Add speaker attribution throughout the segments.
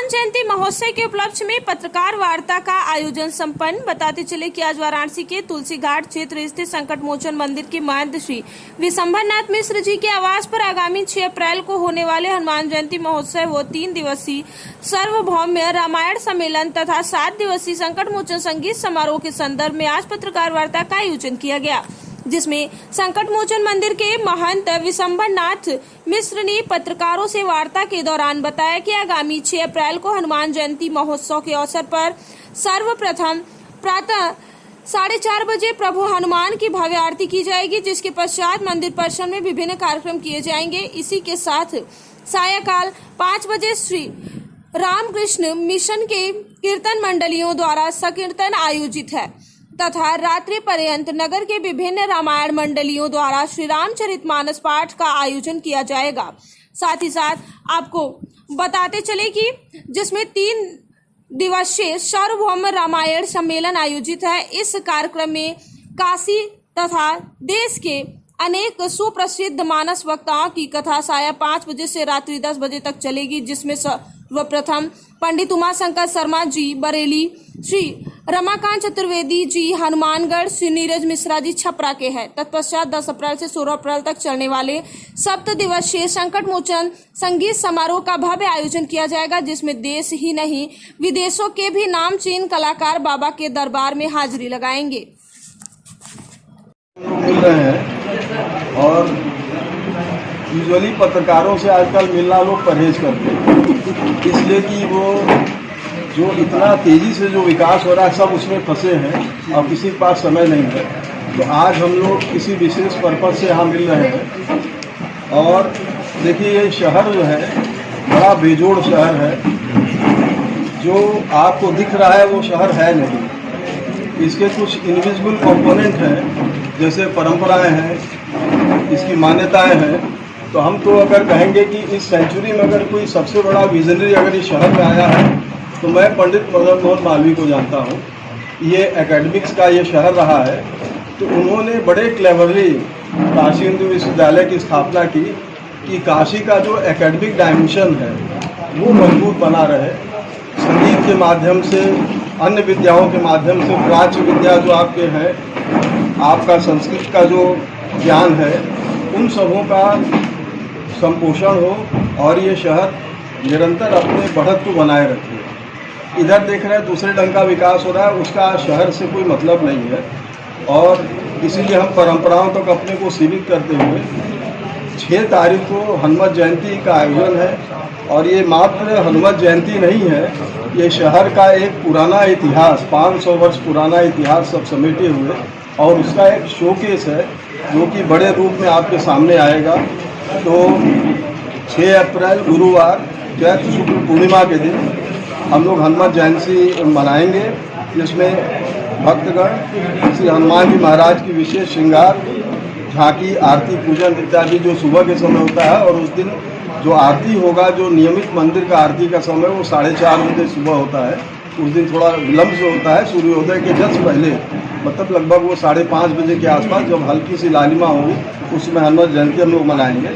Speaker 1: हनुमान जयंती महोत्सव के उपलक्ष्य में पत्रकार वार्ता का आयोजन संपन्न। बताते चले कि आज वाराणसी के तुलसी घाट क्षेत्र स्थित संकट मोचन मंदिर के महंत श्री विशंभरनाथ मिश्र जी के आवास पर आगामी 6 अप्रैल को होने वाले हनुमान जयंती महोत्सव व 3 दिवसीय सार्वभौम्य रामायण सम्मेलन तथा 7 दिवसीय संकट मोचन संगीत समारोह के संदर्भ में आज पत्रकार वार्ता का आयोजन किया गया, जिसमें संकट मोचन मंदिर के महंत विशंभरनाथ मिश्र ने पत्रकारों से वार्ता के दौरान बताया कि आगामी 6 अप्रैल को हनुमान जयंती महोत्सव के अवसर पर सर्वप्रथम प्रातः 4:30 बजे प्रभु हनुमान की भव्य आरती की जाएगी, जिसके पश्चात मंदिर परिसर में विभिन्न कार्यक्रम किए जाएंगे। इसी के साथ सायंकाल 5 बजे श्री रामकृष्ण मिशन के कीर्तन मंडलियों द्वारा संकीर्तन आयोजित है तथा रात्रि पर्यंत नगर के विभिन्न रामायण मंडलियों द्वारा श्री रामचरितमानस पाठ का आयोजन किया जाएगा। साथ ही साथ आपको बताते चले कि जिसमें 3 दिवसीय सार्वभौम रामायण सम्मेलन आयोजित है। इस कार्यक्रम में काशी तथा देश के अनेक सुप्रसिद्ध मानस वक्ताओं की कथा साया 5 बजे से रात्रि 10 बजे तक चलेगी, जिसमें सर्वप्रथम पंडित उमाशंकर शर्मा जी बरेली, श्री रमाकांत चतुर्वेदी जी हनुमानगढ़, श्री नीरज मिश्रा जी छपरा के हैं। तत्पश्चात 10 अप्रैल से 16 अप्रैल तक चलने वाले 7 दिवसीय संकट मोचन संगीत समारोह का भव्य आयोजन किया जाएगा, जिसमें देश ही नहीं विदेशों के भी नामचीन कलाकार बाबा के दरबार में हाजिरी लगाएंगे।
Speaker 2: मिल रहे हैं और यूजुअली पत्रकारों से आजकल मिलना लोग परहेज करते हैं, इसलिए कि वो जो इतना तेजी से जो विकास हो रहा है सब उसमें फंसे हैं और किसी के पास समय नहीं है। तो आज हम लोग किसी विशेष पर्पज से यहाँ मिल रहे हैं। और देखिए, ये शहर जो है बड़ा बेजोड़ शहर है। जो आपको दिख रहा है वो शहर है नहीं। इसके कुछ इनविजिबल कंपोनेंट हैं, जैसे परंपराएं हैं, इसकी मान्यताएं हैं। तो हम तो अगर कहेंगे कि इस सेंचुरी में अगर कोई सबसे बड़ा विजनरी अगर इस शहर में आया है तो मैं पंडित मदन मोहन मालवीय को जानता हूँ। ये एकेडमिक्स का ये शहर रहा है, तो उन्होंने बड़े क्लेवरली काशी हिंदू विश्वविद्यालय की स्थापना की कि काशी का जो एकेडमिक डायमेंशन है वो मजबूत बना रहे। संगीत के माध्यम से, अन्य विद्याओं के माध्यम से, प्राच्य विद्या जो आपके हैं, आपका संस्कृत का जो ज्ञान है, उन सबों का संपोषण हो और ये शहर निरंतर अपने बढ़त को बनाए रखे। इधर देख रहे हैं दूसरे ढंग का विकास हो रहा है, उसका शहर से कोई मतलब नहीं है। और इसीलिए हम परंपराओं तक अपने को सीमित करते हुए 6 तारीख को हनुमान जयंती का आयोजन है। और ये मात्र हनुमान जयंती नहीं है, ये शहर का एक पुराना इतिहास, 500 वर्ष पुराना इतिहास सब समेटे हुए, और उसका एक शोकेस है जो कि बड़े रूप में आपके सामने आएगा। तो 6 अप्रैल गुरुवार चैत्र शुक्ल पूर्णिमा के दिन हम लोग हनुमान जयंती मनाएंगे, जिसमें भक्तगण श्री हनुमान जी महाराज की विशेष श्रृंगार, झांकी, आरती, पूजन इत्यादि जो सुबह के समय होता है। और उस दिन जो आरती होगा, जो नियमित मंदिर का आरती का समय वो 4:30 बजे सुबह होता है। उस दिन थोड़ा विलम्ब से होता है, सूर्योदय के जस्ट पहले, मतलब लगभग वो 5:30 बजे के आसपास, जब हल्की सी लालिमा होगी उसमें हनुमान जयंती हम लोग मनाएंगे।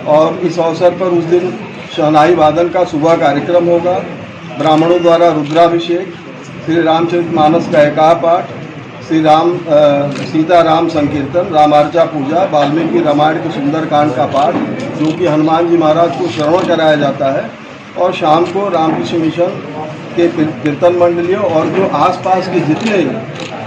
Speaker 2: और इस अवसर पर उस दिन शहनाई वादन का सुबह कार्यक्रम होगा, ब्राह्मणों द्वारा रुद्राभिषेक, श्री रामचरितमानस का एकाह पाठ, सीता राम संकीर्तन, रामार्चा पूजा, वाल्मीकि रामायण के सुंदरकांड का पाठ, जो कि हनुमान जी महाराज को श्रवण कराया जाता है। और शाम को रामकृष्ण मिशन के कीर्तन मंडलियों और जो आसपास के जितने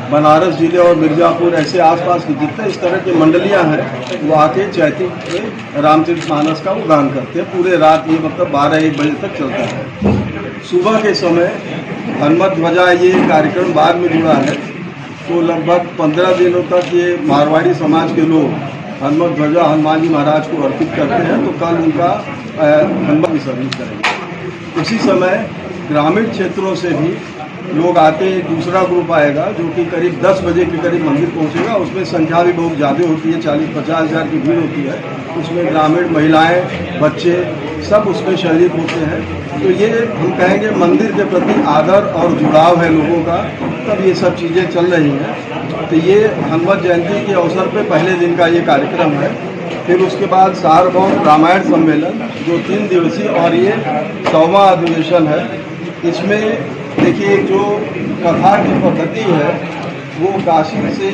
Speaker 2: बनारस जिले और मिर्ज़ापुर ऐसे आसपास के जितने इस तरह की मंडलियां हैं, वो आके चैती में रामचरितमानस का वो गान करते हैं पूरे रात। ये मतलब 12-1 बजे तक चलता है। सुबह के समय हनुमत ध्वजा, ये कार्यक्रम बाद में जुड़ा है, तो लगभग 15 दिनों तक ये मारवाड़ी समाज के लोग हनुमत ध्वजा हनुमान जी महाराज को अर्पित करते हैं। तो कल उनका हनुमान विसर्जन करेंगे। उसी समय ग्रामीण क्षेत्रों से भी लोग आते, दूसरा ग्रुप आएगा जो कि करीब 10 बजे के करीब मंदिर पहुंचेगा। उसमें संख्या भी बहुत ज़्यादा होती है, 40-50 हज़ार की भीड़ होती है। उसमें ग्रामीण महिलाएं, बच्चे सब उसमें शरीक होते हैं। तो ये हम कहेंगे मंदिर के प्रति आदर और जुड़ाव है लोगों का, तब ये सब चीज़ें चल रही हैं। तो ये हनुमान जयंती के अवसर पर पहले दिन का ये कार्यक्रम है। फिर उसके बाद सार्वभौम रामायण सम्मेलन जो 3 दिवसीय और ये 100वां अधिवेशन है। इसमें देखिए जो कथा की पद्धति है वो काशी से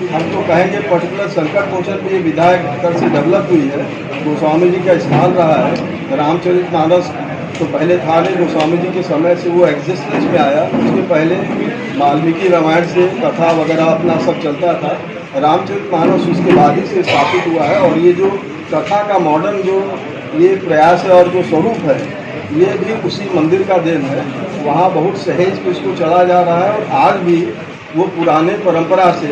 Speaker 2: हम तो कहेंगे पर्टिकुलर संकट मोचन में ये विधायक स्तर से डेवलप हुई है। गोस्वामी जी का स्थान रहा है। रामचरितमानस तो पहले था नहीं, गोस्वामी जी के समय से वो एग्जिस्टेंस में आया। उसके पहले वाल्मीकि रामायण से कथा वगैरह अपना सब चलता था। रामचरितमानस उसके बाद ही से स्थापित हुआ है। और ये जो कथा का मॉडर्न जो ये प्रयास है और जो स्वरूप है ये भी उसी मंदिर का देन है। वहाँ बहुत सहेज के उसको चला जा रहा है और आज भी वो पुराने परंपरा से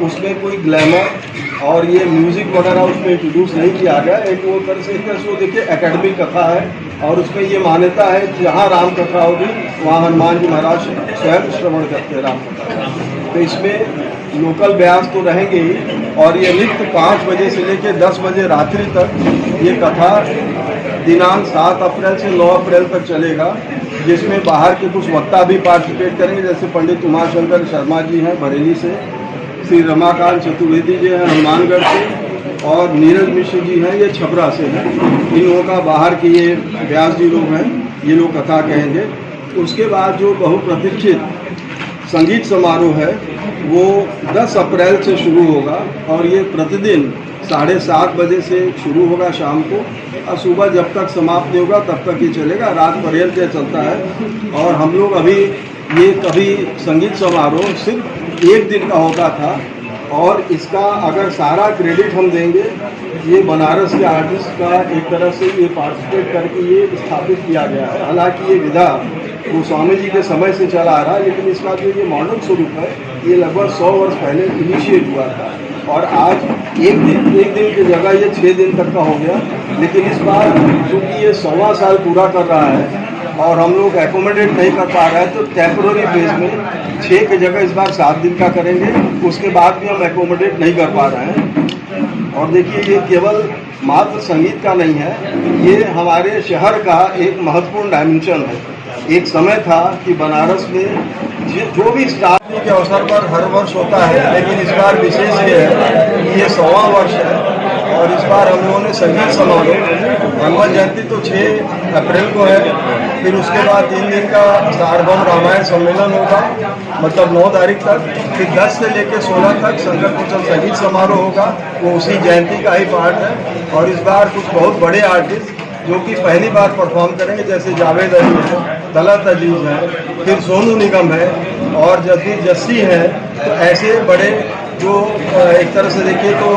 Speaker 2: उसमें कोई ग्लैमर और ये म्यूज़िक वगैरह उसमें इंट्रोड्यूस नहीं किया गया। एक वो तरह से देखिए एकेडमिक कथा है और उसमें ये मान्यता है कि जहाँ राम कथा होगी वहाँ हनुमान जी महाराज स्वयं श्रवण करते हैं राम कथा। तो इसमें लोकल व्यास तो रहेंगे ही और ये नित्य 5 बजे से लेकर 10 बजे रात्रि तक ये कथा दिनांक 7 अप्रैल से 9 अप्रैल तक चलेगा, जिसमें बाहर के कुछ वक्ता भी पार्टिसिपेट करेंगे। जैसे पंडित उमाशंकर शर्मा जी हैं बरेली से, श्री रमाकांत चतुर्वेदी जी हैं हनुमानगढ़ से और नीरज मिश्र जी हैं ये छपरा से हैं। इन लोगों का बाहर के ये व्यास जी लोग हैं, ये लोग कथा कहेंगे। उसके बाद जो बहुप्रतीक्षित संगीत समारोह है वो 10 अप्रैल से शुरू होगा और ये प्रतिदिन 7:30 बजे से शुरू होगा शाम को और सुबह जब तक समाप्त नहीं होगा तब तक ये चलेगा, रात पर्यंत ये चलता है। और हम लोग अभी ये कभी संगीत समारोह सिर्फ 1 दिन का होता था और इसका अगर सारा क्रेडिट हम देंगे ये बनारस के आर्टिस्ट का एक तरह से ये पार्टिसिपेट करके ये स्थापित किया गया है। हालांकि ये विधा गोस्वामी जी के समय से चला आ रहा है, लेकिन इसका जो ये मॉडर्न स्वरूप है ये लगभग 100 वर्ष पहले इनिशिएट हुआ था और आज एक दिन की जगह ये 6 दिन तक का हो गया। लेकिन इस बार चूँकि ये 1.25 साल पूरा कर रहा है और हम लोग एकोमोडेट नहीं कर पा रहे हैं तो टेम्पोररी फेज में 6 की जगह इस बार 7 दिन का करेंगे। उसके बाद भी हम एकोमोडेट नहीं कर पा रहे हैं। और देखिए ये केवल मात्र संगीत का नहीं है, ये हमारे शहर का एक महत्वपूर्ण डायमेंशन है। एक समय था कि बनारस में जो भी स्टार के अवसर पर हर वर्ष होता है, लेकिन इस बार विशेष ये है, ये 100वां वर्ष है और इस बार हम लोगों ने संगीत समारोह, हनुमान जयंती तो 6 अप्रैल को है, फिर उसके बाद 3 दिन का सार्वभौम रामायण सम्मेलन होगा मतलब 9 तारीख तक, फिर 10 से लेकर 16 तक संकट मोचन संगीत समारोह होगा, वो उसी जयंती का ही पार्ट है। और इस बार कुछ बहुत बड़े आर्टिस्ट जो कि पहली बार परफॉर्म करेंगे, जैसे जावेद अली है, तलत अजीज है, फिर सोनू निगम है और जस्सी है। तो ऐसे बड़े जो एक तरह से देखिए तो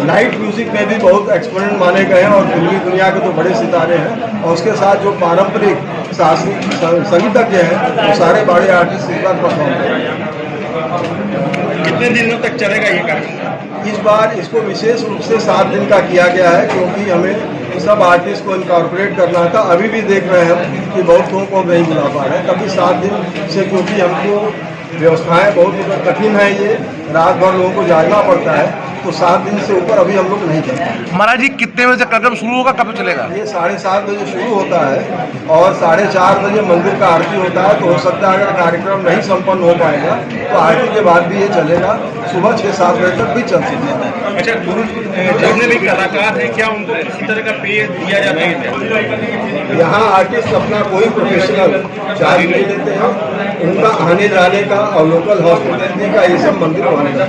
Speaker 2: लाइट म्यूजिक में भी बहुत एक्सपोनेंट माने गए हैं और फिल्मी दुनिया के तो बड़े सितारे हैं। और उसके साथ जो पारंपरिक शास्त्रीय संगीतज्ञ हैं वो सारे बड़े आर्टिस्ट इस बार परफॉर्म करेंगे।
Speaker 3: कितने दिनों तक चलेगा ये कार्यक्रम?
Speaker 2: इस बार इसको विशेष रूप से 7 दिन का किया गया है क्योंकि हमें सब आर्टिस्ट को इनकॉर्पोरेट करना था। अभी भी देख रहे हैं कि बहुत लोगों को नहीं बुला पा रहे हैं, तभी 7 दिन से, क्योंकि हमको व्यवस्थाएं बहुत कठिन है, ये रात भर लोगों को जागना पड़ता है, तो 7 दिन से ऊपर अभी हम लोग नहीं करते।
Speaker 3: महाराज जी कितने बजे कार्यक्रम शुरू होगा, कब चलेगा?
Speaker 2: ये 7:30 बजे शुरू होता है और 4:30 बजे मंदिर का आरती होता है। तो हो सकता है अगर कार्यक्रम नहीं संपन्न हो पाएगा तो आरती के बाद भी ये चलेगा, सुबह 6-7 बजे तक भी चल सकता है।
Speaker 3: अच्छा, जितने भी कलाकार हैं क्या उनको किसी तरह का पे दिया जाता है?
Speaker 2: यहाँ आर्टिस्ट अपना कोई प्रोफेशनल चार्ज नहीं लेते हैं, उनका आने जाने का और लोकल हॉस्पिटलिटी का ये सब मंदिर मानेगा।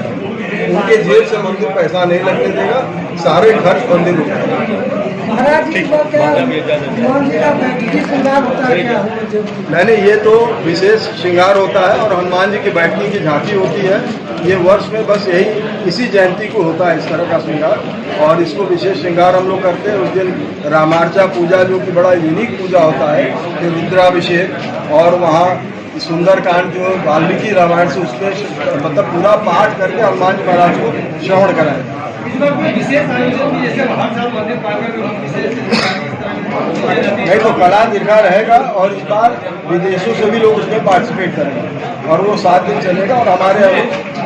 Speaker 2: उनके जेब से मंदिर पैसा नहीं लगने देगा, सारे खर्च मंदिर उठाएगा। नहीं, ये तो विशेष श्रृंगार होता है और हनुमान जी की बैठने की झांकी होती है। ये वर्ष में बस यही इसी जयंती को होता है इस तरह का श्रृंगार और इसको विशेष श्रृंगार हम लोग करते हैं। उस दिन रामार्चा पूजा जो कि बड़ा यूनिक पूजा होता है, फिर रुद्राभिषेक और वहाँ सुंदरकांड जो वाल्मीकि रामायण से उसमें मतलब पूरा पाठ करके हनुमान जी महाराज को श्रवण कराएगा। नहीं तो कला दीर्घा रहेगा और इस बार विदेशों से भी लोग उसमें पार्टिसिपेट करेंगे और वो 7 दिन चलेगा और हमारे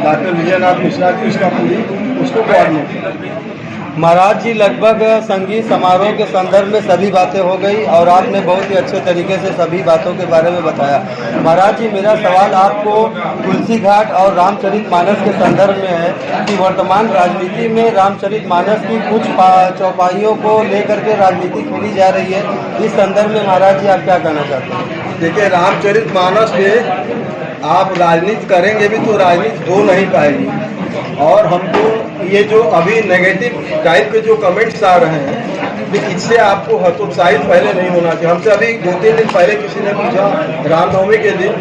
Speaker 2: डॉक्टर विजयनाथ मिश्रा जी उसका पूरी उसको कोऑर्डिनेट।
Speaker 4: महाराज जी लगभग संगीत समारोह के संदर्भ में सभी बातें हो गई और आपने बहुत ही अच्छे तरीके से सभी बातों के बारे में बताया। महाराज जी मेरा सवाल आपको तुलसी घाट और रामचरितमानस के संदर्भ में है कि वर्तमान राजनीति में रामचरितमानस की कुछ चौपाइयों को लेकर के राजनीति खेली जा रही है, इस संदर्भ में महाराज जी आप क्या कहना चाहते हैं?
Speaker 2: देखिए, रामचरितमानस पे आप राजनीति करेंगे भी तो राजनीति हो नहीं पाएगी। और हमको ये जो अभी नेगेटिव टाइप के जो कमेंट्स आ रहे हैं, तो इससे आपको हतोत्साहित पहले नहीं होना चाहिए। हमसे अभी 2-3 दिन पहले किसी ने पूछा रामनवमी के दिन,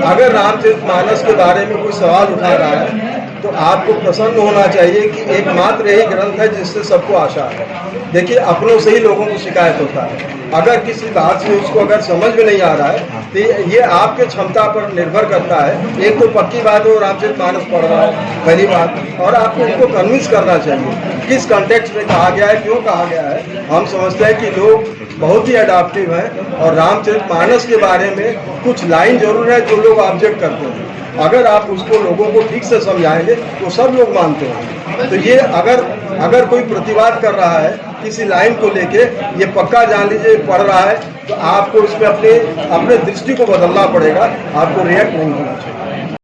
Speaker 2: अगर रामचरितमानस के बारे में कोई सवाल उठा रहा है तो आपको प्रसन्न होना चाहिए कि एकमात्र यही ग्रंथ है जिससे सबको आशा है। देखिए, अपनों से ही लोगों को शिकायत होता है। अगर किसी बात से उसको अगर समझ में नहीं आ रहा है तो ये आपके क्षमता पर निर्भर करता है। एक तो पक्की बात है वो रामचरितमानस पढ़ रहा है, पहली बात, और आपको उनको कन्विंस करना चाहिए किस कॉन्टेक्स्ट में कहा गया है, क्यों कहा गया है। हम समझते हैं कि लोग बहुत ही अडॉप्टिव हैं और रामचरितमानस के बारे में कुछ लाइन जरूर है जो लोग ऑब्जेक्ट करते हैं। अगर आप उसको लोगों को ठीक से समझाएंगे तो सब लोग मानते हैं। तो ये अगर कोई प्रतिवाद कर रहा है किसी लाइन को लेके, ये पक्का जान लीजिए पढ़ रहा है तो आपको इसमें अपने दृष्टि को बदलना पड़ेगा, आपको रिएक्ट नहीं होना चाहिए।